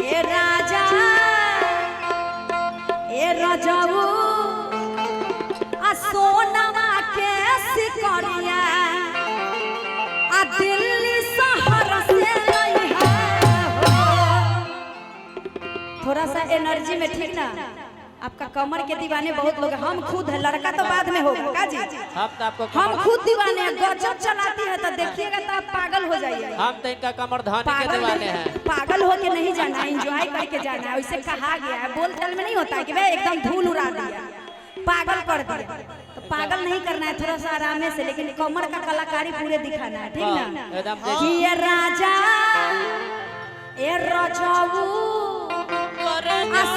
ए राजा ए रजऊ आ सोनवा के सिकरिया आ दिल्ली शहर से लइहा थोड़ा सा एनर्जी में ठीक ना। आपका कमर के दीवाने बहुत लोग, हम खुद है, लड़का तो बाद में होगा का जी। हम खुद दीवाने हैं, गजब चलाती है तो देखिएगा तो आप पागल हो जाइए। हम तो इनका कमर धोने के दीवाने हैं। पागल होके नहीं जाना, एंजॉय करके जाना है। वैसे कहा गया है, बोल चाल में नहीं होता है कि भाई एकदम धूल उड़ा दिया, पागल कर दिया। तो पागल नहीं करना है, थोड़ा सा आराम से, लेकिन कमर का कलाकारी पूरे दिखाना है, ठीक ना। कि ये राजा ए रजऊ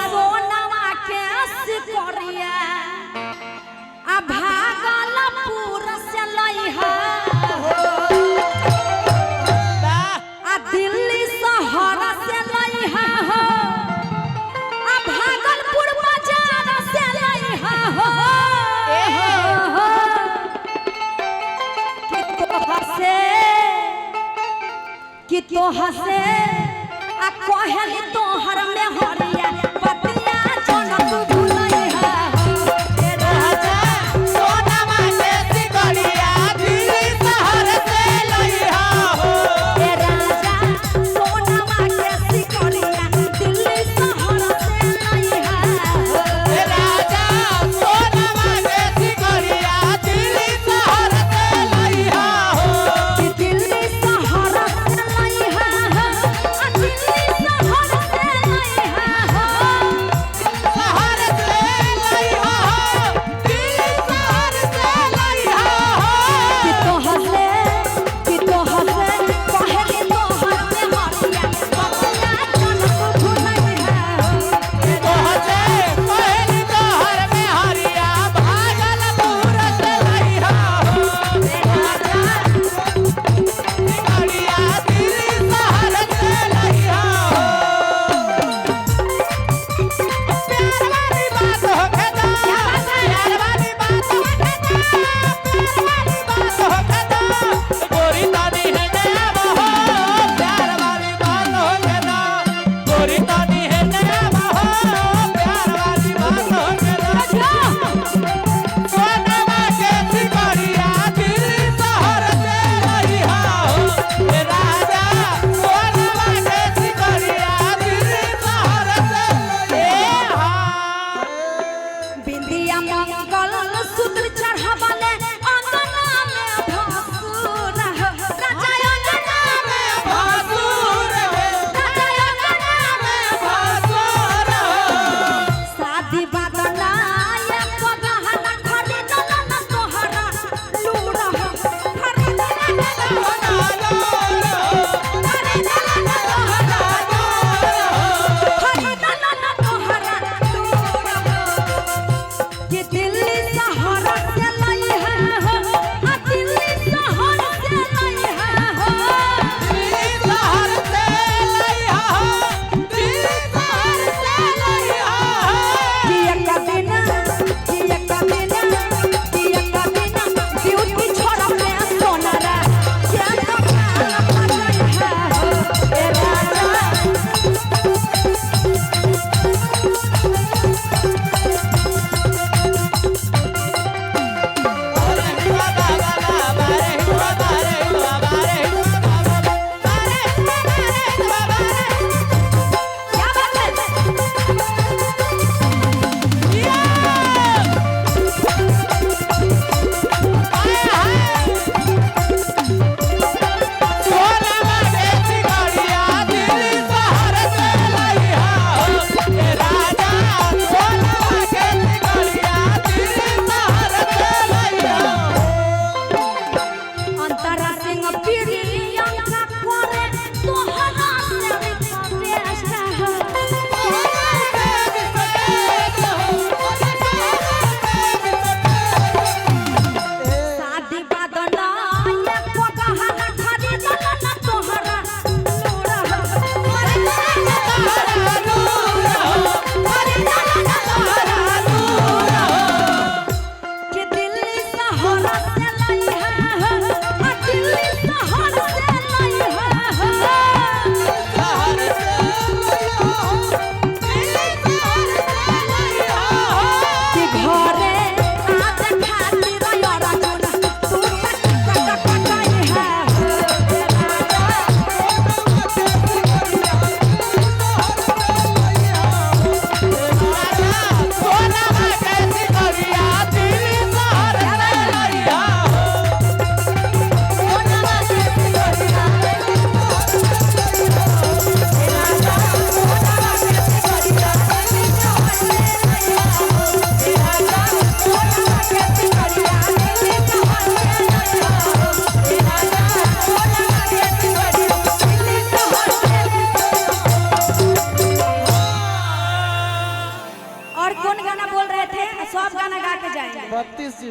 सोनवा के सिकरिया आ भागलपुर से लइहा आ दिल्ली शहर से लइहा आ भागलपुर बाजार से लइहा कि तो हसे आ कहली तोहर में हर